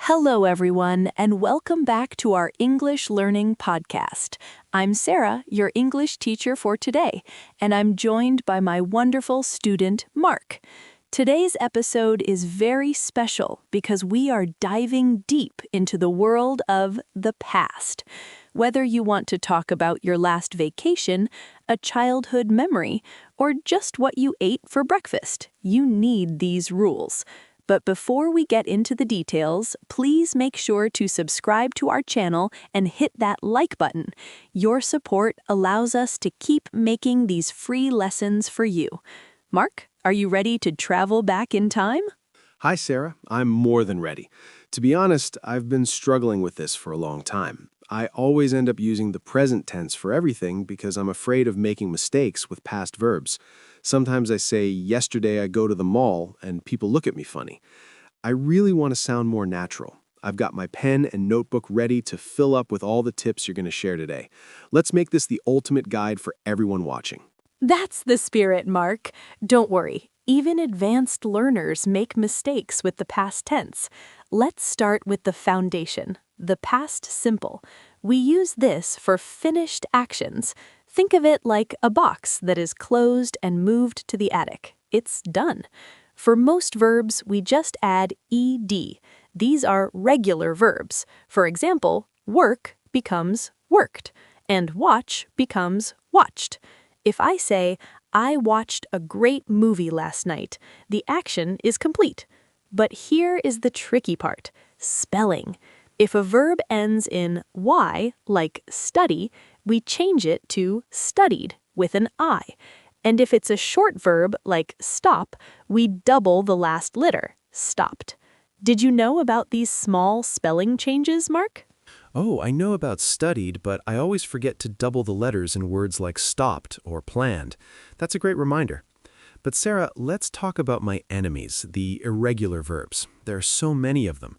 Hello, everyone, and welcome back to our English Learning Podcast. I'm Sara, your English teacher for today, and I'm joined by my wonderful student, Mark. Today's episode is very special because we are diving deep into the world of the past. Whether you want to talk about your last vacation, a childhood memory, or just what you ate for breakfast, you need these rules. But before we get into the details, please make sure to subscribe to our channel and hit that like button. Your support allows us to keep making these free lessons for you. Mark, are you ready to travel back in time? Hi, Sarah. I'm more than ready. To be honest, I've been struggling with this for a long time. I always end up using the present tense for everything because I'm afraid of making mistakes with past verbs. Sometimes I say, yesterday I go to the mall, and people look at me funny. I really want to sound more natural. I've got my pen and notebook ready to fill up with all the tips you're going to share today. Let's make this the ultimate guide for everyone watching. That's the spirit, Mark. Don't worry. Even advanced learners make mistakes with the past tense. Let's start with the foundation, the past simple. We use this for finished actions. Think of it like a box that is closed and moved to the attic. It's done. For most verbs, we just add ed. These are regular verbs. For example, work becomes worked, and watch becomes watched. If I say, I watched a great movie last night, the action is complete. But here is the tricky part, spelling. If a verb ends in y, like study, we change it to studied with an I. And if it's a short verb like stop, we double the last letter, stopped. Did you know about these small spelling changes, Mark? Oh, I know about studied, but I always forget to double the letters in words like stopped or planned. That's a great reminder. But Sarah, let's talk about my enemies, the irregular verbs. There are so many of them.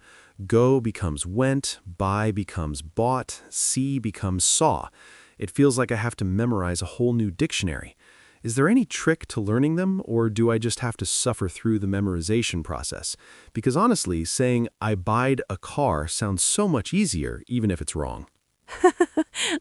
Go becomes went, buy becomes bought, see becomes saw. It feels like I have to memorize a whole new dictionary. Is there any trick to learning them, or do I just have to suffer through the memorization process? Because honestly, saying I buyed a car sounds so much easier, even if it's wrong.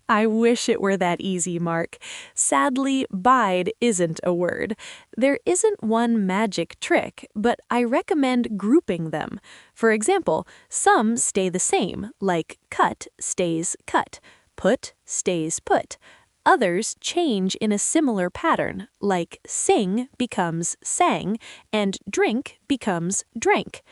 I wish it were that easy, Mark. Sadly, bide isn't a word. There isn't one magic trick, but I recommend grouping them. For example, some stay the same, like cut stays cut, put stays put. Others change in a similar pattern, like sing becomes sang, and drink becomes drank.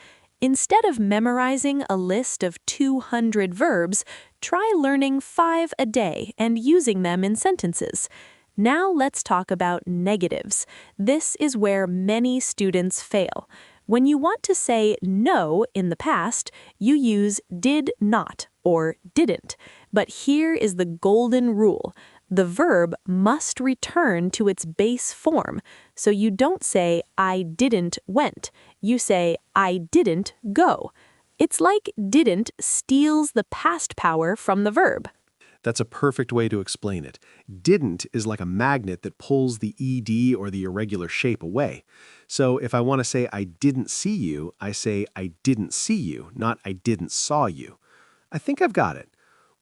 Instead of memorizing a list of 200 verbs, try learning 5 a day and using them in sentences. Now let's talk about negatives. This is where many students fail. When you want to say no in the past, you use did not or didn't. But here is the golden rule. The verb must return to its base form, so you don't say, I didn't went. You say, I didn't go. It's like didn't steals the past power from the verb. That's a perfect way to explain it. Didn't is like a magnet that pulls the ed or the irregular shape away. So if I want to say I didn't see you, I say I didn't see you, not I didn't saw you. I think I've got it.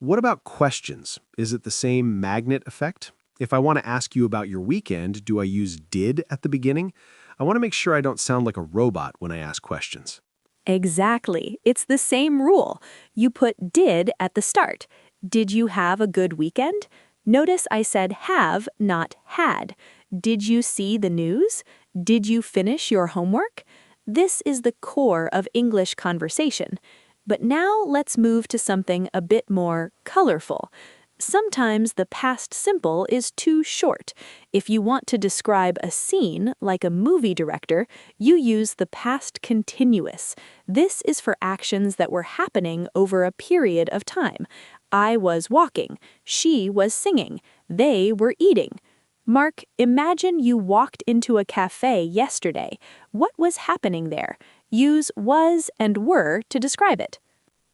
What about questions? Is it the same magnet effect? If I want to ask you about your weekend, do I use did at the beginning? I want to make sure I don't sound like a robot when I ask questions. Exactly. It's the same rule. You put did at the start. Did you have a good weekend? Notice I said have, not had. Did you see the news? Did you finish your homework? This is the core of English conversation. But now let's move to something a bit more colorful. Sometimes the past simple is too short. If you want to describe a scene, like a movie director, you use the past continuous. This is for actions that were happening over a period of time. I was walking. She was singing. They were eating. Mark, imagine you walked into a cafe yesterday. What was happening there? Use was and were to describe it.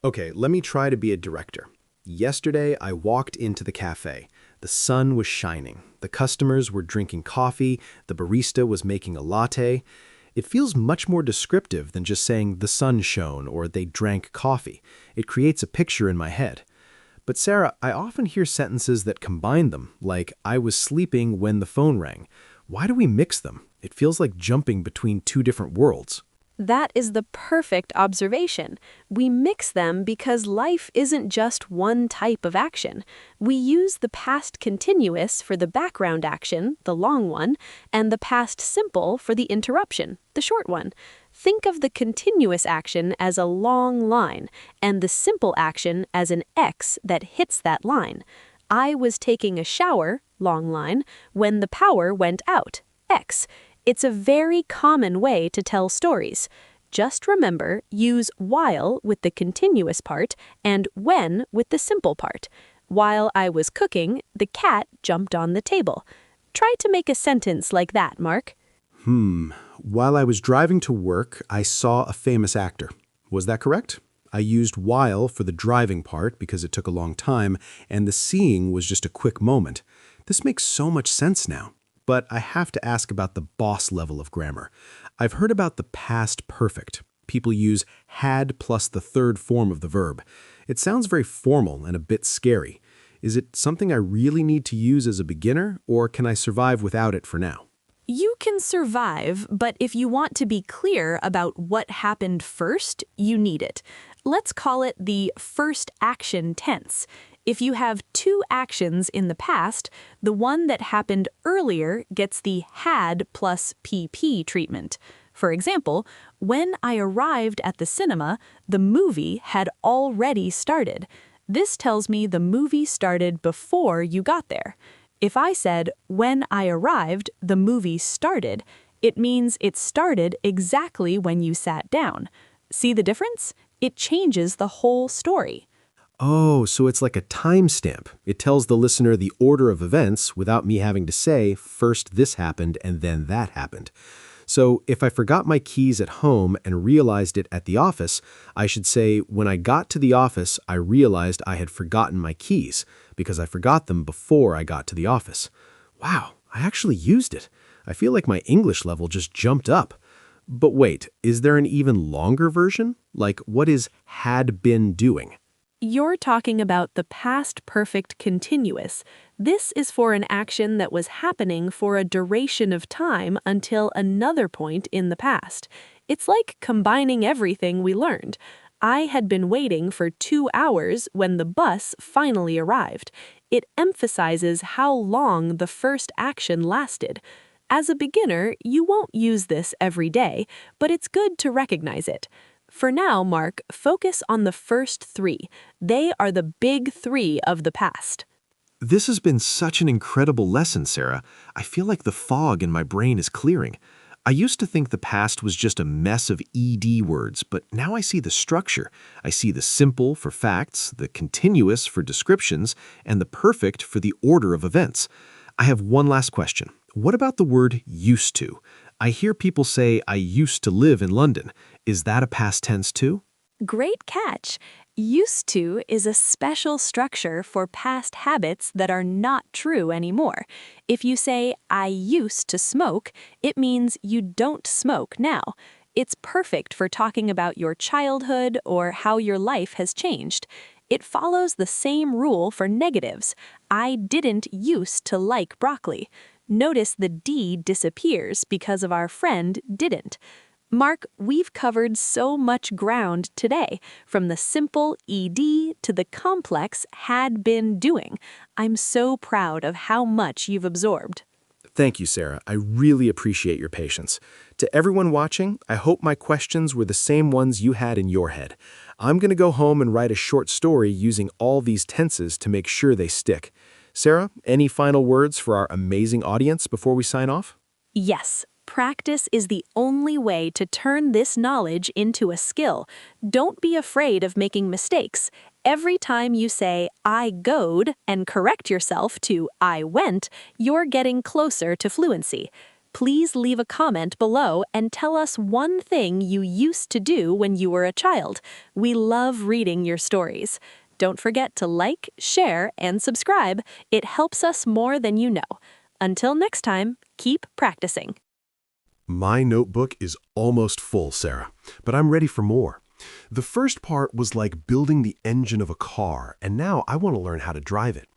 Okay, let me try to be a director. Yesterday, I walked into the cafe. The sun was shining. The customers were drinking coffee. The barista was making a latte. It feels much more descriptive than just saying the sun shone or they drank coffee. It creates a picture in my head. But Sarah, I often hear sentences that combine them, like I was sleeping when the phone rang. Why do we mix them? It feels like jumping between two different worlds. That is the perfect observation. We mix them because life isn't just one type of action. We use the past continuous for the background action, the long one, and the past simple for the interruption, the short one. Think of the continuous action as a long line, and the simple action as an X that hits that line. I was taking a shower, long line, when the power went out, X. It's a very common way to tell stories. Just remember, use while with the continuous part and when with the simple part. While I was cooking, the cat jumped on the table. Try to make a sentence like that, Mark. While I was driving to work, I saw a famous actor. Was that correct? I used while for the driving part because it took a long time, and the seeing was just a quick moment. This makes so much sense now. But I have to ask about the boss level of grammar. I've heard about the past perfect. People use had plus the third form of the verb. It sounds very formal and a bit scary. Is it something I really need to use as a beginner, or can I survive without it for now? You can survive, but if you want to be clear about what happened first, you need it. Let's call it the first action tense. If you have two actions in the past, the one that happened earlier gets the had plus PP treatment. For example, when I arrived at the cinema, the movie had already started. This tells me the movie started before you got there. If I said, when I arrived, the movie started, it means it started exactly when you sat down. See the difference? It changes the whole story. Oh, so it's like a timestamp. It tells the listener the order of events without me having to say, first this happened and then that happened. So if I forgot my keys at home and realized it at the office, I should say, when I got to the office, I realized I had forgotten my keys because I forgot them before I got to the office. Wow, I actually used it. I feel like my English level just jumped up. But wait, is there an even longer version? Like, what is had been doing? You're talking about the past perfect continuous. This is for an action that was happening for a duration of time until another point in the past. It's like combining everything we learned. I had been waiting for 2 hours when the bus finally arrived. It emphasizes how long the first action lasted. As a beginner, you won't use this every day, but it's good to recognize it. For now, Mark, focus on the first three. They are the big three of the past. This has been such an incredible lesson, Sarah. I feel like the fog in my brain is clearing. I used to think the past was just a mess of ED words, but now I see the structure. I see the simple for facts, the continuous for descriptions, and the perfect for the order of events. I have one last question. What about the word used to? I hear people say, I used to live in London. Is that a past tense too? Great catch. Used to is a special structure for past habits that are not true anymore. If you say, I used to smoke, it means you don't smoke now. It's perfect for talking about your childhood or how your life has changed. It follows the same rule for negatives. I didn't used to like broccoli. Notice the D disappears because of our friend didn't. Mark, we've covered so much ground today, from the simple ED to the complex had been doing. I'm so proud of how much you've absorbed. Thank you, Sarah. I really appreciate your patience. To everyone watching, I hope my questions were the same ones you had in your head. I'm going to go home and write a short story using all these tenses to make sure they stick. Sarah, any final words for our amazing audience before we sign off? Yes. Practice is the only way to turn this knowledge into a skill. Don't be afraid of making mistakes. Every time you say, I goed, and correct yourself to I went, you're getting closer to fluency. Please leave a comment below and tell us one thing you used to do when you were a child. We love reading your stories. Don't forget to like, share, and subscribe. It helps us more than you know. Until next time, keep practicing. My notebook is almost full, Sarah, but I'm ready for more. The first part was like building the engine of a car, and now I want to learn how to drive it.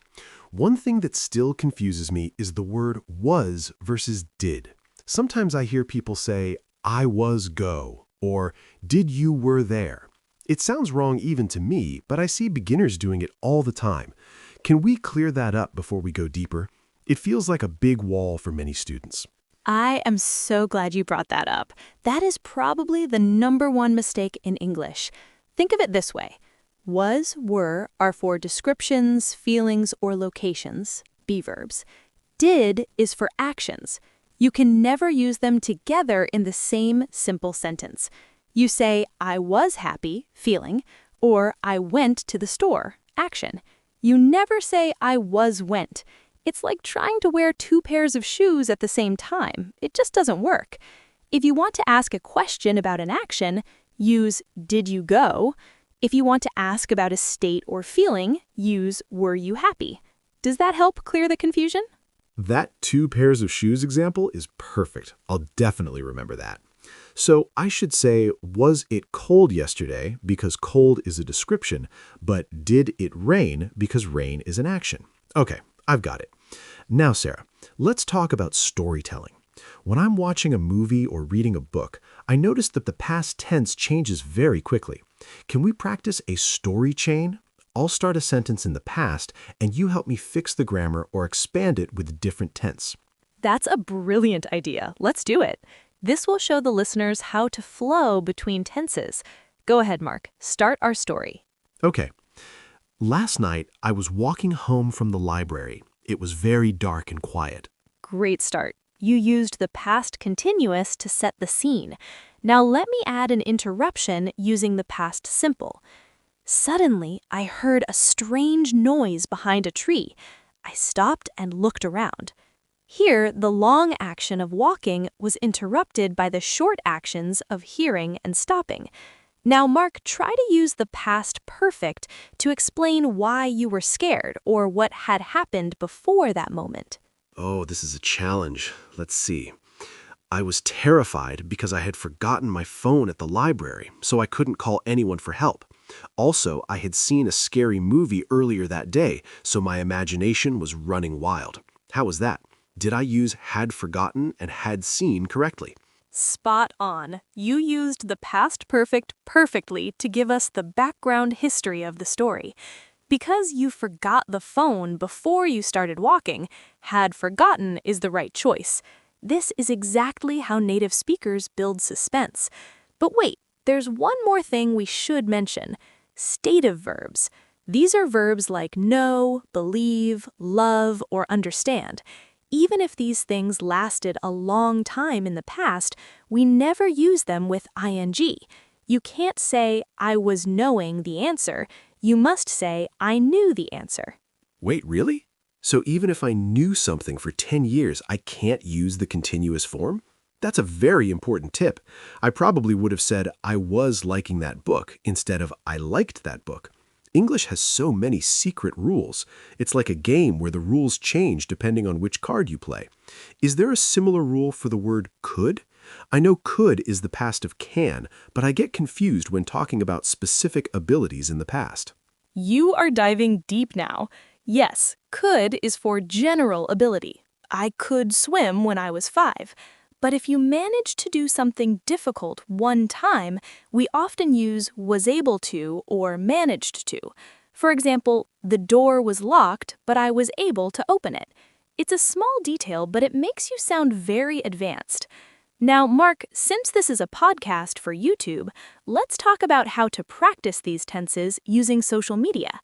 One thing that still confuses me is the word was versus did. Sometimes I hear people say, I was go, or did you were there. It sounds wrong even to me, but I see beginners doing it all the time. Can we clear that up before we go deeper? It feels like a big wall for many students. I am so glad you brought that up. That is probably the #1 mistake in English. Think of it this way. Was, were are for descriptions, feelings, or locations, be verbs. Did is for actions. You can never use them together in the same simple sentence. You say, I was happy, feeling, or I went to the store, action. You never say, I was went. It's like trying to wear 2 pairs of shoes at the same time. It just doesn't work. If you want to ask a question about an action, use did you go? If you want to ask about a state or feeling, use were you happy? Does that help clear the confusion? That 2 pairs of shoes example is perfect. I'll definitely remember that. So I should say, was it cold yesterday because cold is a description, but did it rain because rain is an action? Okay, I've got it. Now, Sarah, let's talk about storytelling. When I'm watching a movie or reading a book, I notice that the past tense changes very quickly. Can we practice a story chain? I'll start a sentence in the past, and you help me fix the grammar or expand it with a different tense. That's a brilliant idea. Let's do it. This will show the listeners how to flow between tenses. Go ahead, Mark. Start our story. Okay. Last night, I was walking home from the library. It was very dark and quiet. Great start. You used the past continuous to set the scene. Now let me add an interruption using the past simple. Suddenly, I heard a strange noise behind a tree. I stopped and looked around. Here, the long action of walking was interrupted by the short actions of hearing and stopping. Now, Mark, try to use the past perfect to explain why you were scared or what had happened before that moment. Oh, this is a challenge. Let's see. I was terrified because I had forgotten my phone at the library, so I couldn't call anyone for help. Also, I had seen a scary movie earlier that day, so my imagination was running wild. How was that? Did I use had forgotten and had seen correctly? Spot on. You used the past perfect perfectly to give us the background history of the story. Because you forgot the phone before you started walking, had forgotten is the right choice. This is exactly how native speakers build suspense. But wait, there's one more thing we should mention. Stative verbs. These are verbs like know, believe, love, or understand. Even if these things lasted a long time in the past, we never use them with ing. You can't say, I was knowing the answer. You must say, I knew the answer. Wait, really? So even if I knew something for 10 years, I can't use the continuous form? That's a very important tip. I probably would have said, I was liking that book, instead of I liked that book. English has so many secret rules. It's like a game where the rules change depending on which card you play. Is there a similar rule for the word could? I know could is the past of can, but I get confused when talking about specific abilities in the past. You are diving deep now. Yes, could is for general ability. I could swim when I was 5. But if you manage to do something difficult one time, we often use was able to or managed to. For example, the door was locked, but I was able to open it. It's a small detail, but it makes you sound very advanced. Now, Mark, since this is a podcast for YouTube, let's talk about how to practice these tenses using social media.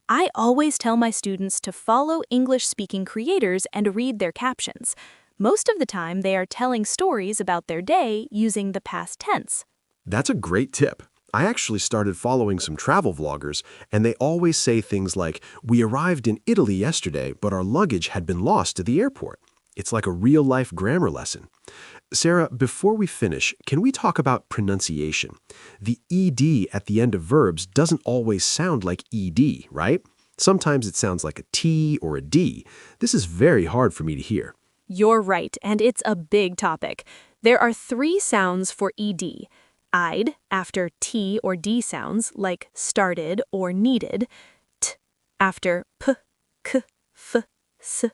I always tell my students to follow English-speaking creators and read their captions. Most of the time, they are telling stories about their day using the past tense. That's a great tip. I actually started following some travel vloggers, and they always say things like, we arrived in Italy yesterday, but our luggage had been lost at the airport. It's like a real-life grammar lesson. Sarah, before we finish, can we talk about pronunciation? The ed at the end of verbs doesn't always sound like ed, right? Sometimes it sounds like a T or a D. This is very hard for me to hear. You're right, and it's a big topic. There are 3 sounds for ed. I'd after T or D sounds like started or needed. T after P, K, F, S,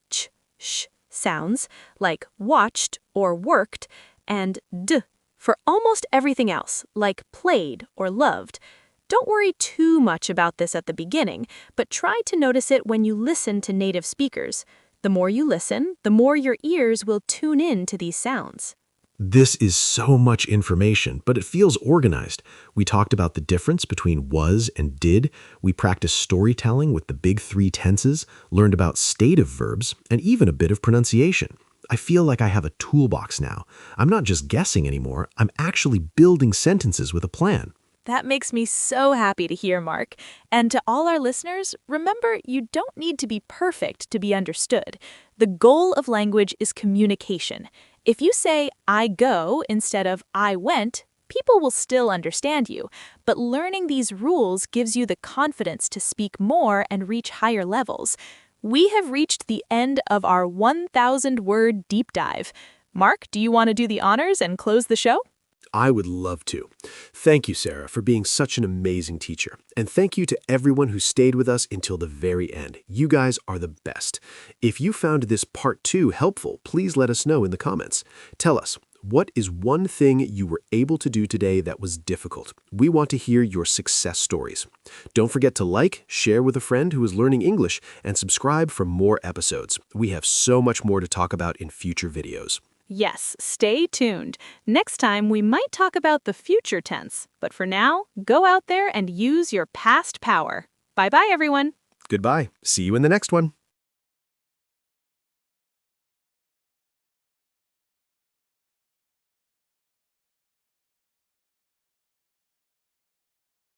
Ch, Sh sounds like watched or worked. And D for almost everything else like played or loved. Don't worry too much about this at the beginning, but try to notice it when you listen to native speakers. The more you listen, the more your ears will tune in to these sounds. This is so much information, but it feels organized. We talked about the difference between was and did. We practiced storytelling with the big 3 tenses, learned about stative verbs, and even a bit of pronunciation. I feel like I have a toolbox now. I'm not just guessing anymore. I'm actually building sentences with a plan. That makes me so happy to hear, Mark. And to all our listeners, remember, you don't need to be perfect to be understood. The goal of language is communication. If you say, I go, instead of I went, people will still understand you. But learning these rules gives you the confidence to speak more and reach higher levels. We have reached the end of our 1,000-word deep dive. Mark, do you want to do the honors and close the show? I would love to. Thank you, Sarah, for being such an amazing teacher. And thank you to everyone who stayed with us until the very end. You guys are the best. If you found this part 2 helpful, please let us know in the comments. Tell us, what is one thing you were able to do today that was difficult? We want to hear your success stories. Don't forget to like, share with a friend who is learning English, and subscribe for more episodes. We have so much more to talk about in future videos. Yes, stay tuned. Next time, we might talk about the future tense. But for now, go out there and use your past power. Bye-bye, everyone. Goodbye. See you in the next one.